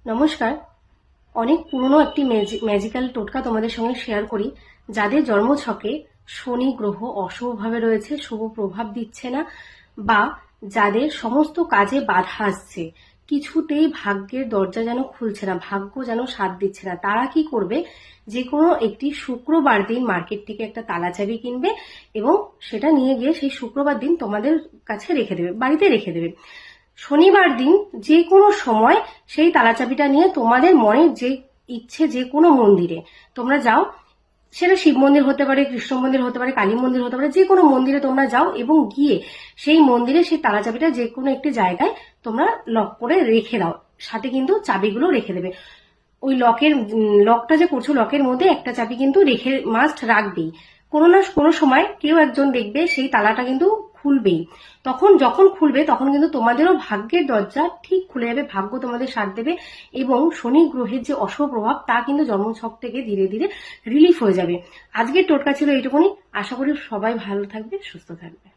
নমস্কার। অনেক পুরনো একটি ম্যাজিক্যাল টোটকা তোমাদের সঙ্গে শেয়ার করি। যাদের জন্মছকে শনি গ্রহ অশুভভাবে রয়েছে, শুভ প্রভাব দিচ্ছে না, বা যাদের সমস্ত কাজে বাধা আসছে, কিছুতেই ভাগ্যের দরজা যেন খুলছে না, ভাগ্য যেন সাথ দিচ্ছে না, তারা কি করবে? যে কোনো একটি শুক্রবার দিন মার্কেট থেকে একটা তালা চাবি কিনবে এবং সেটা নিয়ে গিয়ে সেই শুক্রবার দিন তোমাদের কাছে রেখে দেবে, বাড়িতে রেখে দেবে। শনিবার দিন যে কোনো সময় সেই তালাচাবিটা নিয়ে তোমাদের মনের যে ইচ্ছে যে কোনো মন্দিরে তোমরা যাও, সেটা শিব মন্দির হতে পারে, কৃষ্ণ মন্দির হতে পারে, কালী মন্দির হতে পারে, যে কোনো মন্দিরে তোমরা যাও এবং গিয়ে সেই মন্দিরে সেই তালাচাবিটা যে কোনো একটি জায়গায় তোমরা লক করে রেখে দাও, সাথে কিন্তু চাবিগুলো রেখে দেবে। ওই লকটা যে করছো, লকের মধ্যে একটা চাবি কিন্তু রেখে মাস্ট রাখবেই। কোনো না কোনো সময় কেউ একজন দেখবে সেই তালাটা কিন্তু খুলবেই। যখন খুলবে তখন কিন্তু তোমাদেরও ভাগ্যের দরজা ঠিক খুলে যাবে, ভাগ্য তোমাদের সাথ দেবে এবং শনি গ্রহের যে অশুভ প্রভাব তা কিন্তু জন্মছক থেকে ধীরে ধীরে রিলিফ হয়ে যাবে। আজকের টোটকা ছিল এইটুকুনি। আশা করি সবাই ভালো থাকবে, সুস্থ থাকবে।